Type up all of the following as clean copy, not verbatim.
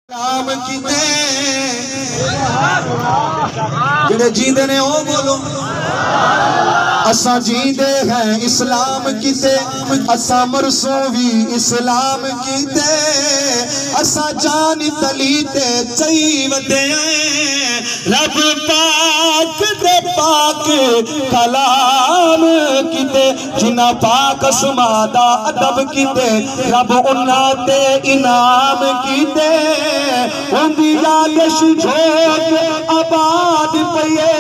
इस्लाम किते जेड़े जींदे ने ओ बोलो असा जींदे हैं इस्लाम किते असा मरसों भी इस्लाम किते असा जान तली ते चई वदे रब पाक दे पाक कलाम किते जिना पाक अस्मा दा अदब किते रब उन्हां ते इनाम किते उंदी यादश झोंक आबाद पये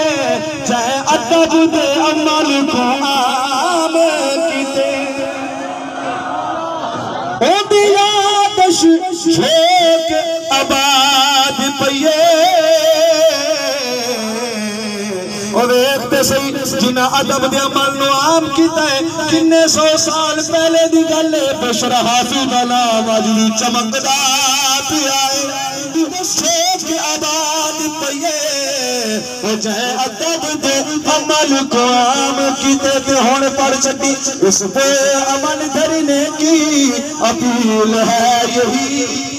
चाहे अदब दे अमल को आम किते उंदी यादश झोंक आबाद पये सही जिन्हें अदब दे अमल नु आम किता है किन्ने सौ साल पहले दी गल है बशर हाफिज दा नाम अज भी चमकदा पिया है शेख आबाद पये ओ जय अदब दे अमल को आम किते ते हुण पढ़ छड्डी इस पे अमल धरने की अपील है यही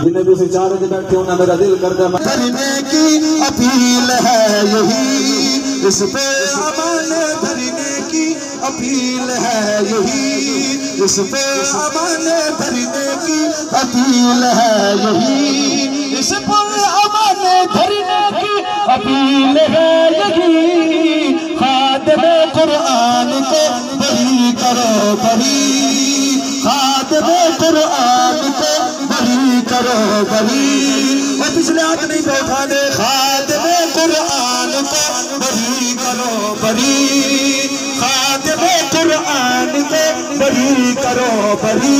जिन्हें भी सिचारे से बैठे होना मेरा दिल करता धरने की अपील है यही इस पे अमल धरने की अपील है यही इस पे अमल धरने की अपील है यही इस पे अमल धरने की अपील है यही खादिमे कुरान को बरी करो बरी खादिमे कुरान को बरी करो बरी वो पिछले हाथ नहीं बैठा दे खादिमे कुरान को बरी करो बरी खादिमे कुरान को बरी करो बरी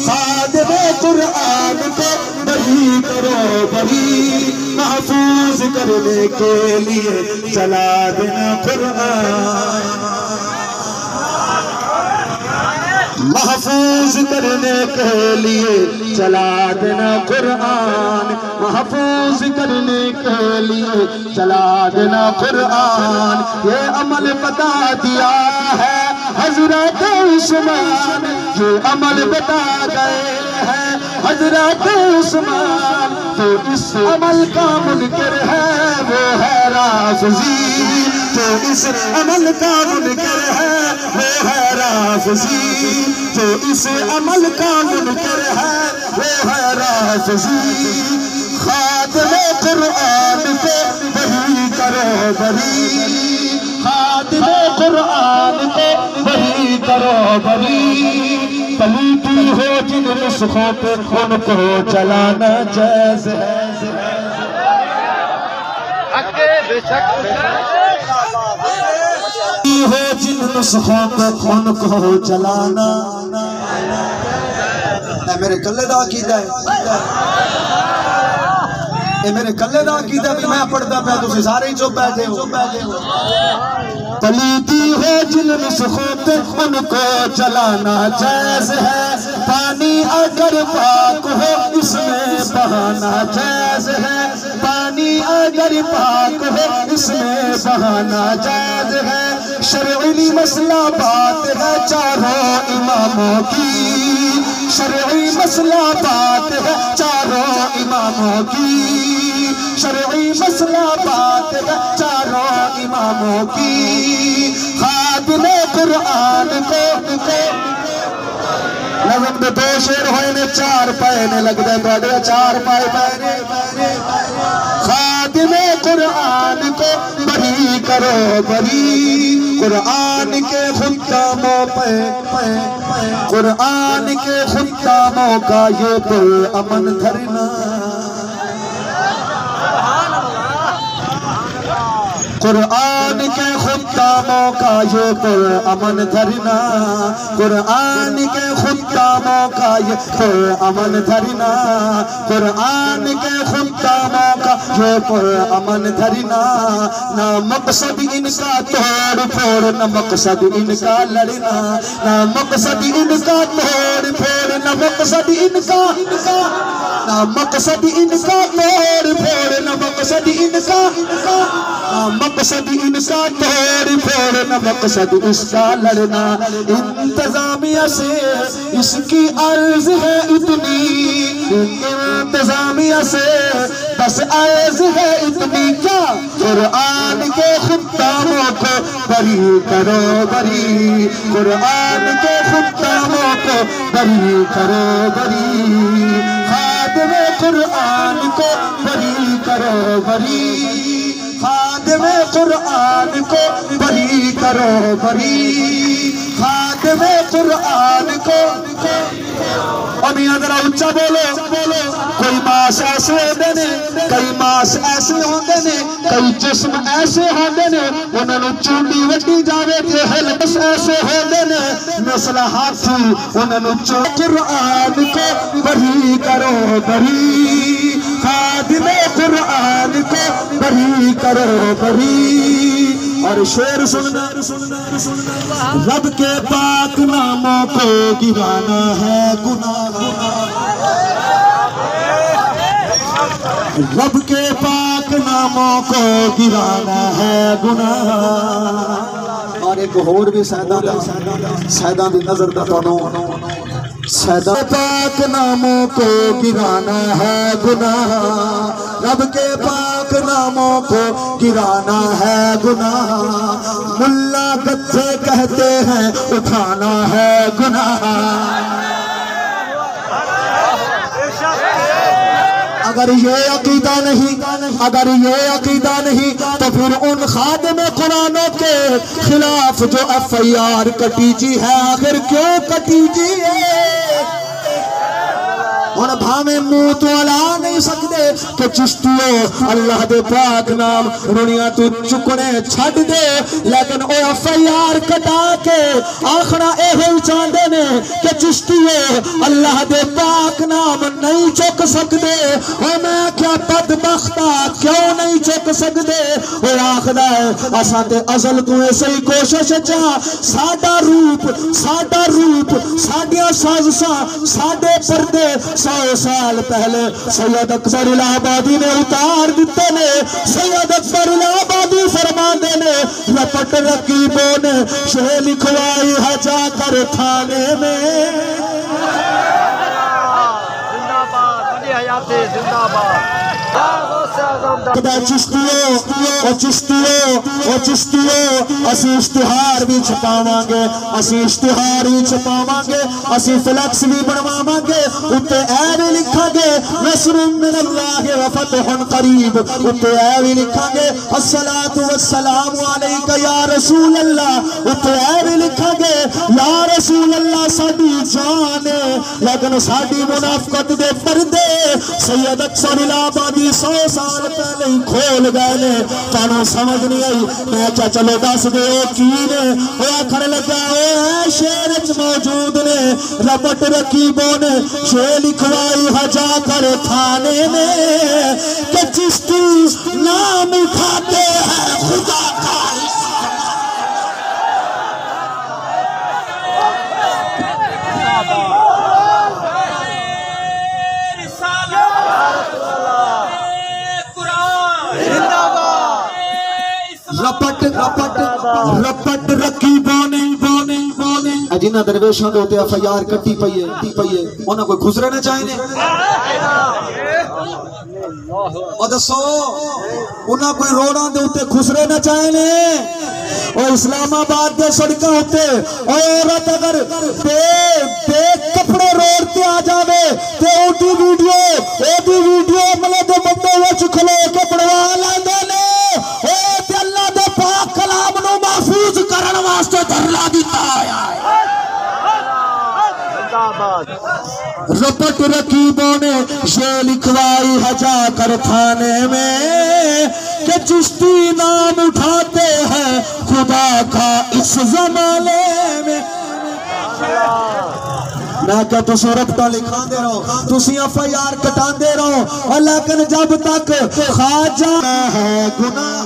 खादिमे कुरान को बरी करो बरी महफूज करने के लिए चला देना कुरान महफूज करने के लिए चला देना कुरान महफूज करने के लिए चला देना कुरान ये अमल बता दिया है हजरत उस्मान जो अमल बता गए हैं हजरत उस्मान तो इस अमल का मुनकर है वो है राफ़ज़ी तो इस अमल का मुनकर है वो है राफ़ज़ी जो इस अमल का मुनकर है वो है राफ़ज़ी खादिमे कुरान को बरी करो बरी खादिमे कुरान को बरी करो बरी पलीती हो जिन नुस्खों पे उनको चलाना जायज़ है हो जिन नुस्खों पे उनको चलाना मेरे कल्ले दा कीदा है मेरे कल्ले दा कीदा भी मैं पढ़दा पे तुम सारे ही चुप बैठे हो पलीती हो जिन नुस्खों पे उनको चलाना जायज़ है पानी अगर पाक हो इसमें बहाना जायज़ है पानी अगर पाक हो इसमें बहाना जायज़ है शरई मसला बात है चारों इमामों की शरई मसला बात है चारों इमामों की शरई मसला बात है चारों इमामों की खादिमे कुरान को नज़म दे दो शेर होए ने चार पाए ने लगदे तुहाडे चार पाए पाए खादिमे कुरान को बरी करो बरी कुरान के खुदामों पे कुरान के खुदामों का ये पुरअमन धरना कुरान के खुदामों का ये पुरअमन धरना कुरान के खुदामों का ये पुरअमन धरना कुरान के खुदामों का ये पुरअमन धरना ना मकसद इनका तोड़ फोड़ न मकसद इनका लड़ना ना मकसद इनका तोड़ फोड़ न मकसद इनका ना मकसद इनका तोड़ फोड़ न मकसद इनका मकसद इनका तोड़ फोड़ न मकसद इसका लड़ना इंतजामिया से इसकी अर्ज है इंतजामिया से बस आयज है इतनी क्या, कुरान के खुदामों को बरी करो बरी, कुरान के खुदामों को बरी करो बरी, खादिमे कुरान को बरी करो बरी, खादिमे कुरान को बरी करो बरी, खादिमे कुरान को। और मियां जरा उच्चा बोलो बोलो। कोई मास ऐसे होते ने, कई मास ऐसे होते ने, कई जिस्म ऐसे होते ने उन्होंने चूंडी वड्डी जावे ते हिलस ऐसे होते ने नस्ल हाथी उन्होंने कुरान को बरी करो बरी, खादिमे कुरान को बरी करो बरी। और शेर सुनना, रब के पाक नामों को गिराना है गुनाह, रब के पाक नामों को गिराना है गुनाह। और एक होर भी सैदा दी नजर का तो सैदा पाक नामों को गिराना है गुनाह, रब के पाक नामों को गिराना है गुनाह। मुल्ला गद्दे कहते हैं उठाना है गुनाह। अगर ये अकीदा नहीं, अगर ये अकीदा नहीं तो फिर उन खादिमे कुरानों के खिलाफ जो FIR कटीजी है आखिर क्यों कटीजी है? और भावे मुंह तो अला नहीं सकते कि चिश्तियों अल्लाह दे पाक नाम रुनिया तू चुकने छड़ दे, लेकिन ओ FIR कटा के आखना एहो चाहते ने कि चिश्तियों अल्लाह दे पाक नाम नहीं चुक सकते। और मैं क्या बदबख्ता क्यों नहीं चुक सकते? और आखदा है असा ते अजल तू ऐसे ही कोशिश चा साडा रूप साडियां साजिशां साडे पर्दे 100 साल पहले सैयद अकबर इलाहाबादी ने उतार दिते ने। सैयद अकबर इलाहाबादी फरमाते ने रपट रकीबों ने शेर लिखवाई है जाकर थाने में। असी इश्तिहार भी छपावांगे, असी इश्तिहार भी छपावांगे, असी फ्लैक्स भी बनवावांगे, उत्ते ऐ भी लिखांगे नस्रुम मिनल्लाहि व फतहुन करीब, उत्ते ऐ भी लिखांगे अस्सलातु वस्सलामु अलैका या रसूल अल्लाह, उत्ते ऐ भी लिखांगे या रसूल अल्लाह साडी जान है, लेकिन साडी मुनाफकत दे पर्दे सैयद अकबर इलाहाबादी 100 साल पहले ही खोल गए ने। तानू समझ नहीं आई, मैं क्या चलो दस दे की ने वो आखर लगा वो है शेर च मौजूद ने। रपट रकीबों ने शेर लिखवाई है जाकर थाने में कि चिश्ती नाम उठाते हैं खुदा का। रपट रकीबों ने जिन्ना दरवेशों के उत्ते FIR कट्टी पई है उन्हें कोई गुजरना चाहिए। और दसो उन्हें कोई रोडों के उत्ते खुसरे न चाहिए। और इस्लामाबाद के सड़कों उत्ते औरत अगर कपड़े रोड ते आ जावे तो ओदी वीडियो मतलब के बंदे विच खलो के बनवा लेंदे ने। अल्लाह दे पाक कलाम नूं महफूज करन वास्ते धरला दिता आया है। रपट रकीबों ने ये लिखवाई है जाकर थाने में कि चिश्ती नाम उठाते हैं खुदा का इस जमाने में। मैं क्या तुम रपटा लिखाते रहो, तुम FIR कटाते रहो, और लेकिन जब तक खाजा है गुनाह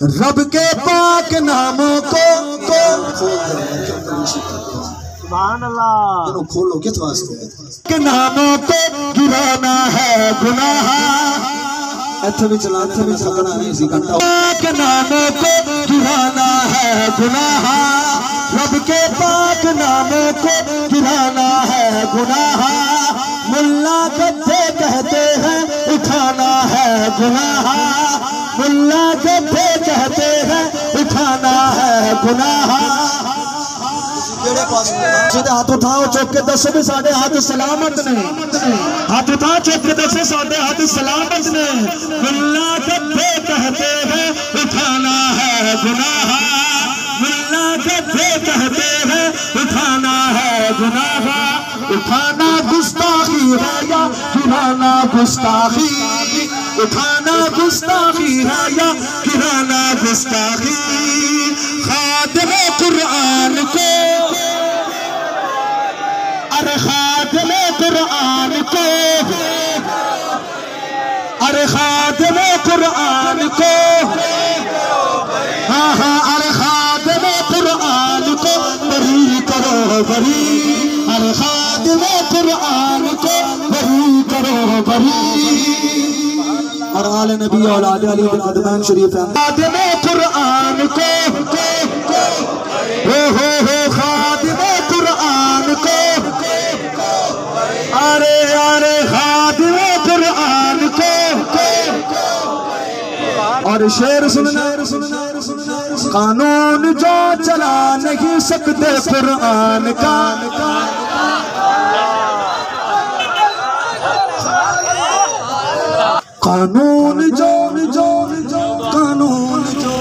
रब के पाक नामों को खोलो किस वास्ते के नामों को गिराना है गुनाह। इत्थे भी चला सकना नहीं सी घंटा के नामों को गिराना है गुनाह, रब के पाक नामों को गिराना है गुनाह, मुल्ला गद्दे कहते हैं उठाना है गुनाह, मुल्ला गद्दे कहते हैं उठाना है गुनाह। हाथ उठाओ चुक के दसो भी साढ़े हाथ सलामत ने, हाथ उठा चुक के दसो साढ़े हाथ सलामत ने। मुल्ला गद्दे कहते हैं उठाना है गुनाह, मुल्ला गद्दे कहते हैं उठाना है गुनाह। उठाना गुस्ताखी है या गिराना गुस्ताखी, उठाना गुस्ताखी है या गिराना गुस्ताखी। खादिमे कुरान को, अरे खादिमे कुरान को, अरे खादिमे कुरान को, हाँ हाँ अरे खादिमे कुरान को बरी करो बरी, अरे खादिमे कुरान को बरी करो बरी। और आले नबी औलाद अली बिन अदनान शरीफ है। खादिमे कुरान को, हो खादिमे कुरान को, अरे अरे खादिमे कुरान को। और शेर सुनना, कानून जो चला नहीं सकते कुरान का, कानून जो कानून जो कानून जो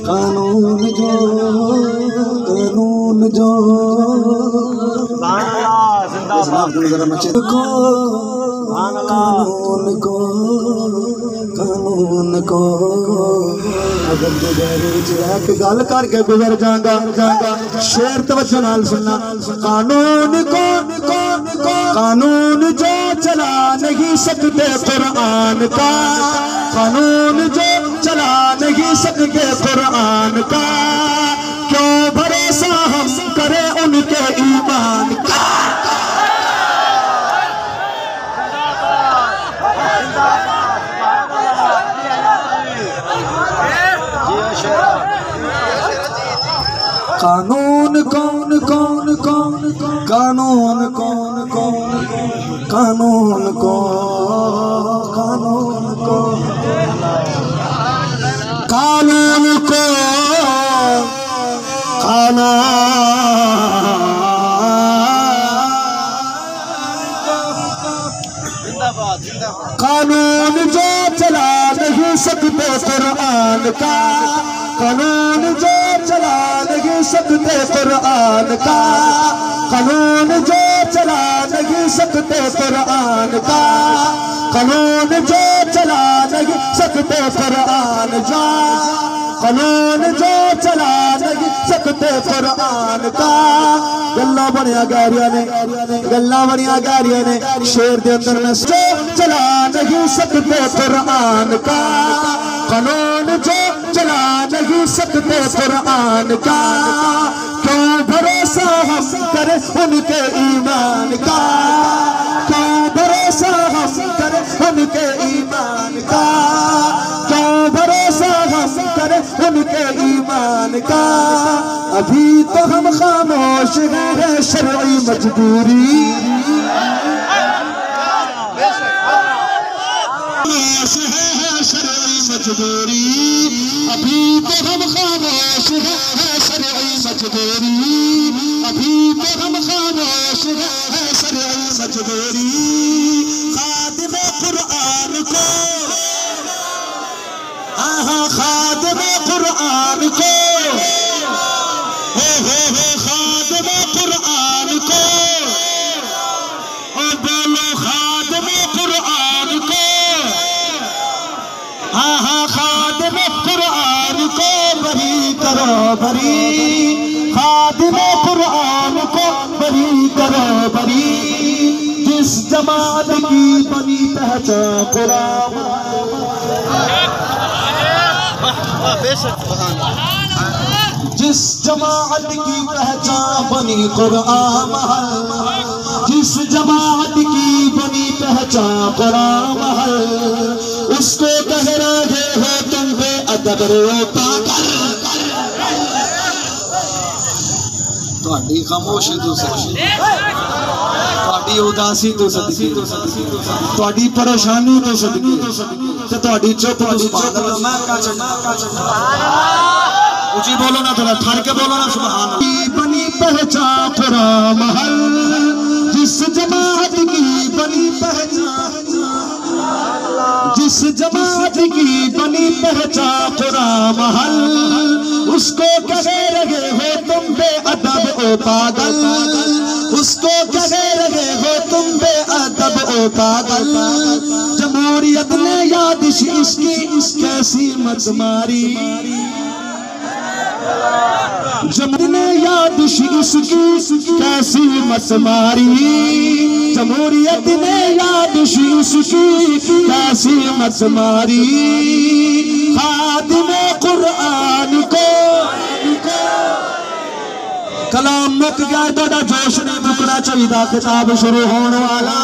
कानून जो कानून को अगर गल करके गुजर जागा जागा। शेर तवज्जो नाल सुनना। कानून को कानून जो चला नहीं सकते कुरान का, कानून जो चला नहीं सकते कुरान का। क्यों भरोसा हम करें उनके ईमान का। कानून कौन कौन कौन कानून कौन कौन कानून को कानून को कानून को कानून जो चला नहीं सकते कुरान का, कानून जो चला नहीं सकते कुरान का, कानून जो चला नहीं सकते कुरान का, कानून जो चला नहीं सकते कुरान का, कानून जो चला नहीं सकते कुरान का। गल्ला बनिया गैरिया ने, गल्ला बनिया गैरिया ने। शेर दे अंदर में जो चला नहीं सकते कुरान का, कानून जो चला नहीं सकते कुरान का। क्यों भरोसा हम करें उनके ईमान का, क्यों भरोसा हम करें उनके ईमान का, क्यों भरोसा हम करें उनके ईमान का। अभी तो हम खामोश हैं शरई मजबूरी, मजबूरी। अभी तो हम खामोश हैं शरई मजबूरी, अभी तो हम खामोश हैं शरई मजबूरी। खादिमे कुरान को, हाँ खादिमे कुरान को, खादिमे कुरान को, और बोलो खादिमे कुरान को, हाँ खादिमे कुरान को बरी करो बरी, खादिमे कुरान को बरी करो बरी। जिस जमात की बनी पहचान कुरान, जिस जमात की पहचान बनी कुरान महल, जिस जमात की बनी पहचान कुरान महल, उसको कह रहे हो तुम बे अदब रोता कर। ਤੁਹਾਡੀ ਖਾਮੋਸ਼ੀ ਤੋਂ ਸਦਕੇ, ਤੁਹਾਡੀ ਉਦਾਸੀ ਤੋਂ ਸਦਕੇ, ਤੁਹਾਡੀ ਪਰੇਸ਼ਾਨੀ ਤੋਂ ਸਦਕੇ ਤੇ ਤੁਹਾਡੀ ਚੁੱਪ ਤੋਂ ਸਦਕੇ मैं क्या चढ़ना ऊंची बोलो ना, थोड़ा ठहर के बोलो ना सुभान अल्लाह। बनी पहचान खुरा महल, जिस जमात की बनी पहचान, जिस जमात की बनी पहचान खुरा महल, उसको कहे रहे हो तुम बेअदब ओ पागल, उसको कहे रहे हो तुम बेअदब ओ पागल। जमहूरियत ने यादिश इसकी कैसी मत मारी, जमहूरियत ने यादिश इसकी कैसी मत मारी, जमहूरियत ने यादिश इसकी कैसी मत मारी। खादिमे कुरान को कलाम मुक गया, जोश नहीं मुकना चाहिए, किताब शुरू होने वाला।